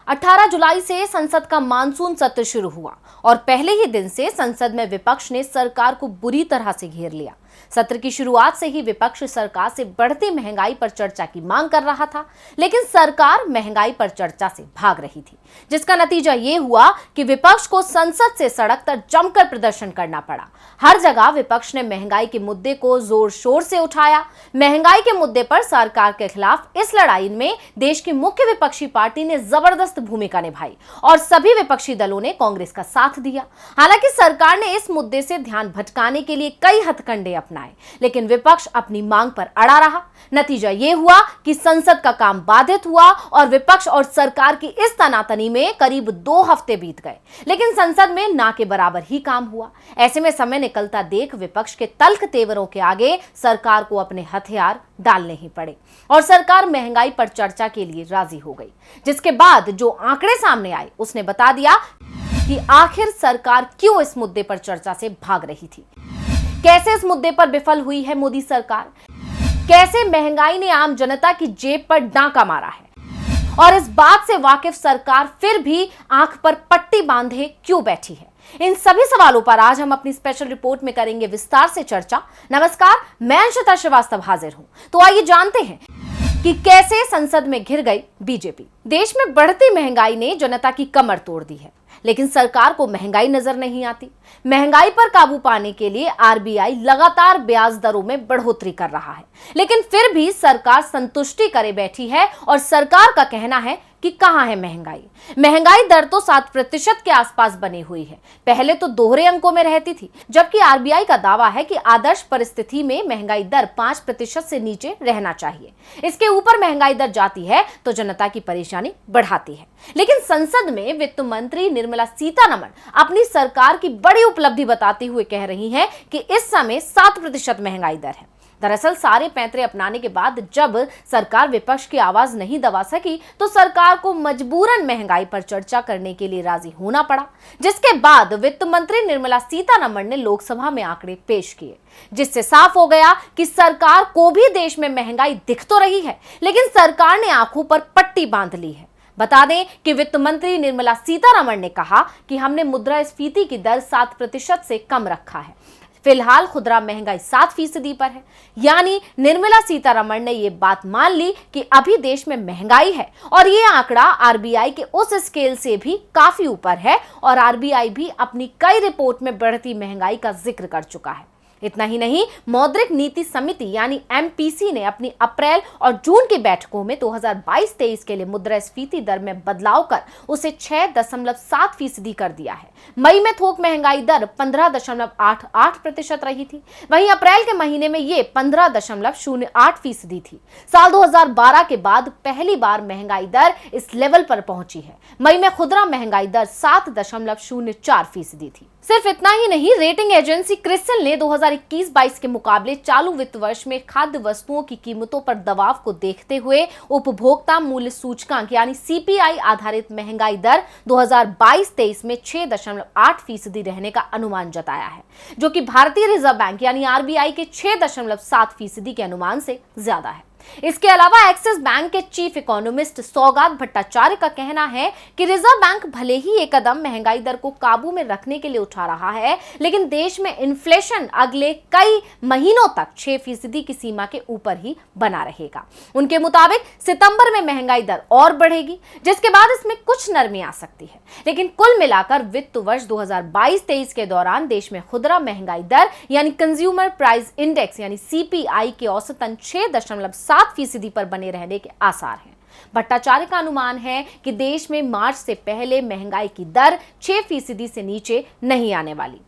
18 जुलाई से संसद का मानसून सत्र शुरू हुआ और पहले ही दिन से संसद में विपक्ष ने सरकार को बुरी तरह से घेर लिया। सत्र की शुरुआत से ही विपक्ष सरकार से बढ़ती महंगाई पर चर्चा की मांग कर रहा था, लेकिन सरकार महंगाई पर चर्चा से भाग रही थी, जिसका नतीजा ये हुआ कि विपक्ष को संसद से सड़क तक जमकर प्रदर्शन करना पड़ा। हर जगह विपक्ष ने महंगाई के मुद्दे को जोर शोर से उठाया। महंगाई के मुद्दे पर सरकार के खिलाफ इस लड़ाई में देश की मुख्य विपक्षी पार्टी ने जबरदस्त भूमिका निभाई और सभी विपक्षी दलों ने कांग्रेस का साथ दिया। हालांकि सरकार ने इस मुद्दे से ध्यान भटकाने के लिए कई हथकंडे अपनाए, लेकिन विपक्ष अपनी मांग पर अड़ा रहा। नतीजा ये हुआ कि संसद का काम बाधित हुआ और विपक्ष और सरकार की इस तनातनी में करीब 2 हफ्ते बीत गए, लेकिन संसद में ना के बराबर ही काम हुआ। ऐसे में समय निकलता देख विपक्ष के तल्ख तेवरों के आगे सरकार को अपने हथियार डालने ही पड़े और सरकार महंगाई पर चर्चा के लिए राजी हो गई। जिसके बाद जो आंकड़े सामने आए उसने बता दिया कि आखिर सरकार क्यों इस मुद्दे पर चर्चा से भाग रही थी, कैसे इस मुद्दे पर विफल हुई है मोदी सरकार, कैसे महंगाई ने आम जनता की जेब पर डांका मारा है और इस बात से वाकिफ सरकार फिर भी आंख पर पट्टी बांधे क्यों बैठी है। इन सभी सवालों पर आज हम अपनी स्पेशल रिपोर्ट में करेंगे विस्तार से चर्चा। नमस्कार, मैं अंशिता श्रीवास्तव हाजिर हूं। तो आइए जानते हैं कि कैसे संसद में घिर गई बीजेपी। देश में बढ़ती महंगाई ने जनता की कमर तोड़ दी है, लेकिन सरकार को महंगाई नजर नहीं आती। महंगाई पर काबू पाने के लिए आरबीआई लगातार ब्याज दरों में बढ़ोतरी कर रहा है, लेकिन फिर भी सरकार संतुष्टि करे बैठी है और सरकार का कहना है कि कहां है महंगाई। महंगाई दर तो 7% के आसपास बनी हुई है, पहले तो दोहरे अंकों में रहती थी, जबकि आरबीआई का दावा है कि आदर्श परिस्थिति में महंगाई दर 5% से नीचे रहना चाहिए। इसके ऊपर महंगाई दर जाती है तो जनता की परेशानी बढ़ाती है। लेकिन संसद में वित्त मंत्री निर्मला सीतारमण अपनी सरकार की बड़ी उपलब्धि बताते हुए कह रही हैं कि इस समय 7% महंगाई दर है। दरअसल सारे पैंतरे अपनाने के बाद जब सरकार विपक्ष की आवाज नहीं दबा सकी तो सरकार को मजबूरन महंगाई पर चर्चा करने के लिए राजी होना पड़ा, जिसके बाद वित्त मंत्री निर्मला सीतारमण ने लोकसभा में आंकड़े पेश किए, जिससे साफ हो गया कि सरकार को भी देश में महंगाई दिख तो रही है, लेकिन सरकार ने आंखों पर पट्टी बांध ली है। बता दें कि वित्त मंत्री निर्मला सीतारमण ने कहा कि हमने मुद्रास्फीति की दर 7% से कम रखा है। फिलहाल खुदरा महंगाई 7% पर है। यानी निर्मला सीतारमण ने यह बात मान ली कि अभी देश में महंगाई है और ये आंकड़ा आरबीआई के उस स्केल से भी काफी ऊपर है और आरबीआई भी अपनी कई रिपोर्ट में बढ़ती महंगाई का जिक्र कर चुका है। इतना ही नहीं, मौद्रिक नीति समिति यानी एमपीसी ने अपनी अप्रैल और जून की बैठकों में 2022-23 के लिए मुद्रास्फीति दर में बदलाव कर उसे 6.7% कर दिया है। मई में थोक महंगाई दर 15.88% रही थी, वहीं अप्रैल के महीने में ये 15.08% थी। साल 2012 के बाद पहली बार महंगाई दर इस लेवल पर पहुंची है। मई में खुदरा महंगाई दर 7.04% थी। सिर्फ इतना ही नहीं, रेटिंग एजेंसी क्रिसिल ने 2021-22 के मुकाबले चालू वित्त वर्ष में खाद्य वस्तुओं की कीमतों पर दबाव को देखते हुए उपभोक्ता मूल्य सूचकांक यानी सीपीआई आधारित महंगाई दर 2022-23 में 6.8% रहने का अनुमान जताया है, जो कि भारतीय रिजर्व बैंक यानी आरबीआई के 6.7% के अनुमान से ज्यादा है। इसके अलावा एक्सिस बैंक के चीफ इकोनॉमिस्ट सौगात भट्टाचार्य का कहना है कि रिजर्व बैंक भले ही एक कदम महंगाई दर को काबू में रखने के लिए उठा रहा है, लेकिन देश में इन्फ्लेशन अगले कई महीनों तक 6% की सीमा के ऊपर ही बना रहेगा। उनके मुताबिक सितंबर में महंगाई दर और बढ़ेगी, जिसके बाद इसमें कुछ नरमी आ सकती है। लेकिन कुल मिलाकर वित्त वर्ष 2022-23 के दौरान देश में खुदरा महंगाई दर यानी कंज्यूमर प्राइस इंडेक्स यानी सीपीआई के औसतन 6.7% पर बने रहने के आसार हैं। भट्टाचार्य का अनुमान है कि देश में मार्च से पहले महंगाई की दर 6% से नीचे नहीं आने वाली।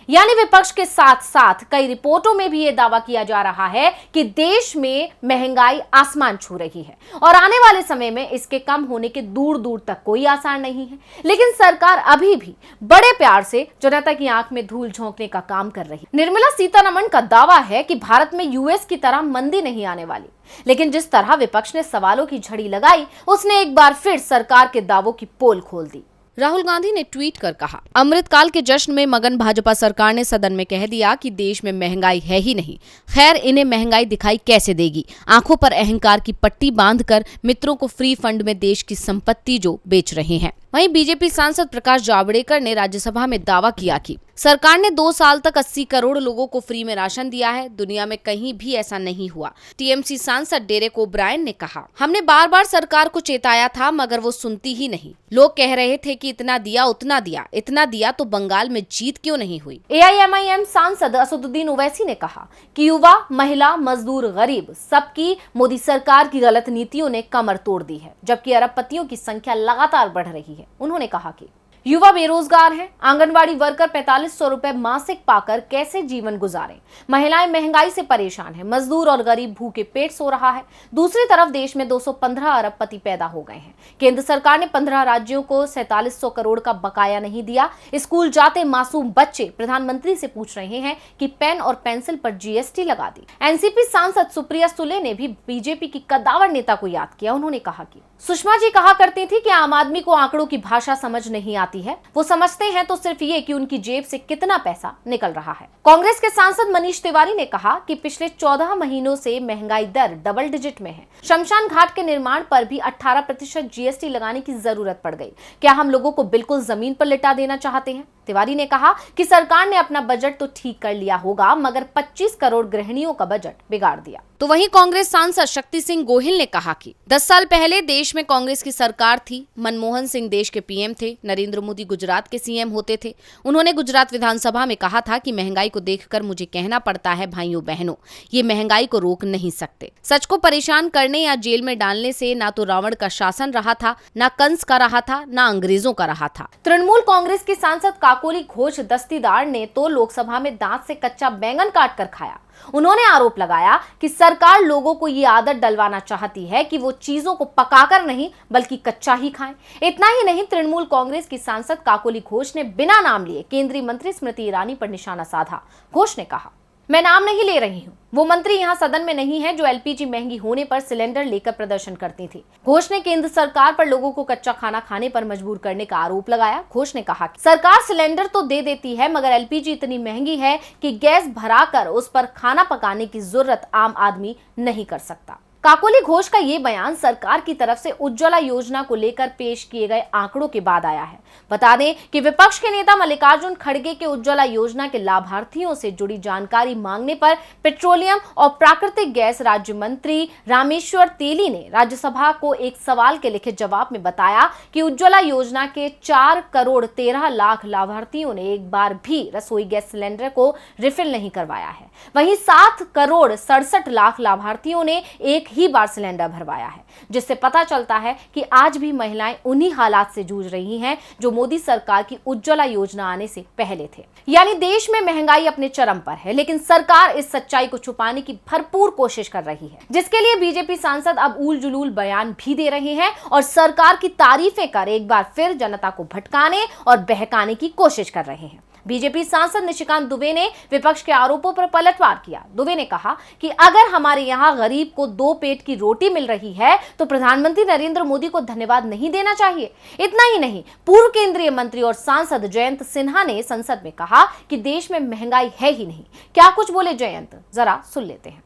यानी विपक्ष के साथ साथ कई रिपोर्टों में भी यह दावा किया जा रहा है कि देश में महंगाई आसमान छू रही है और आने वाले समय में इसके कम होने के दूर दूर तक कोई आसार नहीं है। लेकिन सरकार अभी भी बड़े प्यार से जनता की आंख में धूल झोंकने का काम कर रही है। निर्मला सीतारमण का दावा है कि भारत में यूएस की तरह मंदी नहीं आने वाली, लेकिन जिस तरह विपक्ष ने सवालों की झड़ी लगाई, उसने एक बार फिर सरकार के दावों की पोल खोल दी। राहुल गांधी ने ट्वीट कर कहा, अमृतकाल के जश्न में मगन भाजपा सरकार ने सदन में कह दिया कि देश में महंगाई है ही नहीं। खैर, इन्हें महंगाई दिखाई कैसे देगी? आंखों पर अहंकार की पट्टी बांधकर मित्रों को फ्री फंड में देश की संपत्ति जो बेच रहे हैं। वहीं बीजेपी सांसद प्रकाश जावड़ेकर ने राज्यसभा में दावा किया कि सरकार ने 2 साल तक 80 करोड़ लोगों को फ्री में राशन दिया है। दुनिया में कहीं भी ऐसा नहीं हुआ। टीएमसी सांसद डेरेक ओब्रायन ने कहा, हमने बार बार सरकार को चेताया था मगर वो सुनती ही नहीं। लोग कह रहे थे कि इतना दिया उतना दिया, इतना दिया तो बंगाल में जीत क्यों नहीं हुई। एआईएमआईएम सांसद असदुद्दीन ओवैसी ने कहा कि युवा, महिला, मजदूर, गरीब सबकी मोदी सरकार की गलत नीतियों ने कमर तोड़ दी है, जबकि अरबपतियों की संख्या लगातार बढ़ रही है। उन्होंने कहा कि युवा बेरोजगार हैं, आंगनवाड़ी वर्कर 4500 रुपए मासिक पाकर कैसे जीवन गुजारें। महिलाएं महंगाई से परेशान हैं, मजदूर और गरीब भूखे पेट सो रहा है। दूसरी तरफ देश में 215 अरबपति पैदा हो गए हैं। केंद्र सरकार ने 15 राज्यों को 4700 करोड़ का बकाया नहीं दिया। स्कूल जाते मासूम बच्चे प्रधानमंत्री से पूछ रहे हैं कि पेन और पेंसिल पर जीएसटी लगा दी। एनसीपी सांसद सुप्रिया सुले ने भी बीजेपी की कद्दावर नेता को याद किया। उन्होंने कहा कि सुषमा जी कहा करती थी कि आम आदमी को आंकड़ों की भाषा समझ नहीं आती है। वो समझते हैं तो सिर्फ ये कि उनकी जेब से कितना पैसा निकल रहा है। कांग्रेस के सांसद मनीष तिवारी ने कहा कि पिछले 14 महीनों से महंगाई दर डबल डिजिट में है। शमशान घाट के निर्माण पर भी 18% जीएसटी लगाने की जरूरत पड़ गई। क्या हम लोगों को बिल्कुल जमीन पर लिटा देना चाहते हैं? तिवारी ने कहा कि सरकार ने अपना बजट तो ठीक कर लिया होगा मगर 25 करोड़ गृहिणियों का बजट बिगाड़ दिया। तो वहीं कांग्रेस सांसद शक्ति सिंह गोहिल ने कहा कि 10 साल पहले देश में कांग्रेस की सरकार थी। मनमोहन सिंह देश के पीएम थे, नरेंद्र मोदी गुजरात के सीएम होते थे। उन्होंने गुजरात विधानसभा में कहा था कि महंगाई को देखकर मुझे कहना पड़ता है भाइयों बहनों, ये महंगाई को रोक नहीं सकते। सच को परेशान करने या जेल में डालने से ना तो रावण का शासन रहा था, ना कंस का रहा था, ना अंग्रेजों का रहा था। तृणमूल कांग्रेस की सांसद काकोली घोष दस्तीदार ने तो लोकसभा में दांत से कच्चा बैंगन काट कर खाया। उन्होंने आरोप लगाया कि सरकार लोगों को ये आदत डलवाना चाहती है कि वो चीजों को पकाकर नहीं बल्कि कच्चा ही खाएं। इतना ही नहीं, तृणमूल कांग्रेस की सांसद काकोली घोष ने बिना नाम लिए केंद्रीय मंत्री स्मृति ईरानी पर निशाना साधा। घोष ने कहा, मैं नाम नहीं ले रही हूं, वो मंत्री यहाँ सदन में नहीं है जो एलपीजी महंगी होने पर सिलेंडर लेकर प्रदर्शन करती थी। घोष ने केंद्र सरकार पर लोगों को कच्चा खाना खाने पर मजबूर करने का आरोप लगाया। घोष ने कहा कि सरकार सिलेंडर तो दे देती है मगर एलपीजी इतनी महंगी है कि गैस भराकर उस पर खाना पकाने की जरूरत आम आदमी नहीं कर सकता। काकोली घोष का ये बयान सरकार की तरफ से उज्ज्वला योजना को लेकर पेश किए गए आंकड़ों के बाद आया है। बता दें कि विपक्ष के नेता मल्लिकार्जुन खड़गे के उज्ज्वला योजना के लाभार्थियों से जुड़ी जानकारी मांगने पर पेट्रोलियम और प्राकृतिक गैस राज्य मंत्री रामेश्वर तेली ने राज्यसभा को एक सवाल के लिखित जवाब में बताया कि उज्ज्वला योजना के 4 करोड़ 13 लाख लाभार्थियों ने एक बार भी रसोई गैस सिलेंडर को रिफिल नहीं करवाया है। वहीं 7 करोड़ 67 लाख लाभार्थियों ने एक ही बार सिलेंडर भरवाया है, जिससे पता चलता है कि आज भी महिलाएं उन्हीं हालात से जूझ रही हैं जो मोदी सरकार की उज्ज्वला योजना आने से पहले थे। यानी देश में महंगाई अपने चरम पर है, लेकिन सरकार इस सच्चाई को छुपाने की भरपूर कोशिश कर रही है, जिसके लिए बीजेपी सांसद अब उल जुलूल बयान भी दे रहे हैं और सरकार की तारीफें कर एक बार फिर जनता को भटकाने और बहकाने की कोशिश कर रहे हैं। बीजेपी सांसद निशिकांत दुबे ने विपक्ष के आरोपों पर पलटवार किया। दुबे ने कहा कि अगर हमारे यहाँ गरीब को 2 पेट की रोटी मिल रही है तो प्रधानमंत्री नरेंद्र मोदी को धन्यवाद नहीं देना चाहिए। इतना ही नहीं, पूर्व केंद्रीय मंत्री और सांसद जयंत सिन्हा ने संसद में कहा कि देश में महंगाई है ही नहीं। क्या कुछ बोले जयंत, जरा सुन लेते हैं।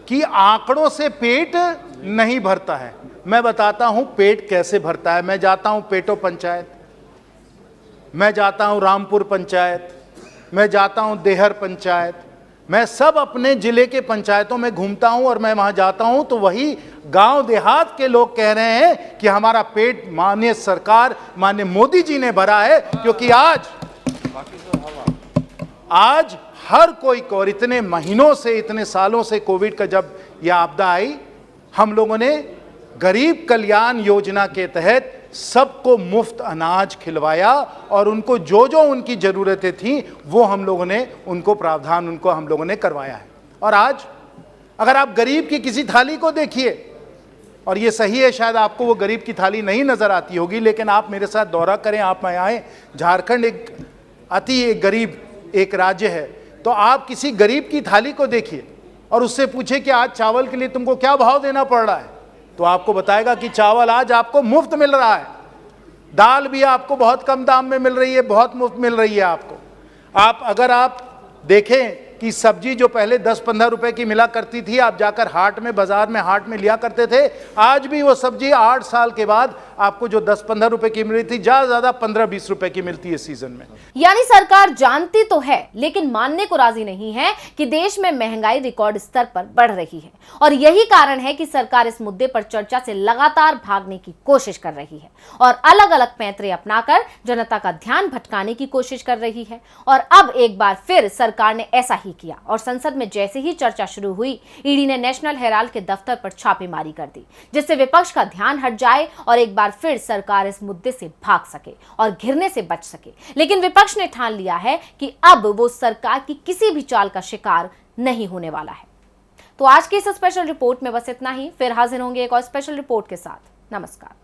कि आंकड़ों से पेट नहीं भरता है। मैं बताता हूं पेट कैसे भरता है। मैं जाता हूं पेटो पंचायत, मैं जाता हूं रामपुर पंचायत, मैं जाता हूं देहर पंचायत, मैं सब अपने जिले के पंचायतों में घूमता हूं और मैं वहां जाता हूं तो वही गांव देहात के लोग कह रहे हैं कि हमारा पेट माननीय सरकार, माननीय मोदी जी ने भरा है। क्योंकि आज हर कोई को, और इतने महीनों से, इतने सालों से कोविड का जब यह आपदा आई, हम लोगों ने गरीब कल्याण योजना के तहत सबको मुफ्त अनाज खिलवाया और उनको जो जो उनकी ज़रूरतें थी वो हम लोगों ने उनको प्रावधान उनको हम लोगों ने करवाया है। और आज अगर आप गरीब की किसी थाली को देखिए, और ये सही है शायद आपको वो गरीब की थाली नहीं नज़र आती होगी, लेकिन आप मेरे साथ दौरा करें, आप मैं आए, झारखंड एक अति गरीब एक राज्य है, तो आप किसी गरीब की थाली को देखिए और उससे पूछे कि आज चावल के लिए तुमको क्या भाव देना पड़ रहा है, तो आपको बताएगा कि चावल आज आपको मुफ्त मिल रहा है। दाल भी आपको बहुत कम दाम में मिल रही है, बहुत मुफ्त मिल रही है आपको। अगर आप देखें कि सब्जी जो पहले 10-15 रुपए की मिला करती थी, आप जाकर बाजार में हाट में लिया करते थे, आज भी वो सब्जी 8 साल के बाद आपको जो 10-15 रुपए की मिल रही थी, ज्यादा 15-20 रुपए की मिलती है सीजन में। यानी सरकार जानती तो है लेकिन मानने को राजी नहीं है कि देश में महंगाई रिकॉर्ड स्तर पर बढ़ रही है, और यही कारण है कि सरकार इस मुद्दे पर चर्चा से लगातार भागने की कोशिश कर रही है और अलग अलग पैंतरे अपनाकर जनता का ध्यान भटकाने की कोशिश कर रही है। और अब एक बार फिर सरकार ने ऐसा ही किया और संसद में जैसे ही चर्चा शुरू हुई, ईडी ने नेशनल हेराल्ड के दफ्तर पर छापेमारी कर दी, जिससे विपक्ष का ध्यान हट जाए और एक बार फिर सरकार इस मुद्दे से भाग सके और घिरने से बच सके। लेकिन विपक्ष ने ठान लिया है कि अब वो सरकार की किसी भी चाल का शिकार नहीं होने वाला है। तो आज की इस स्पेशल रिपोर्ट में बस इतना ही। फिर हाजिर होंगे एक और स्पेशल रिपोर्ट के साथ। नमस्कार।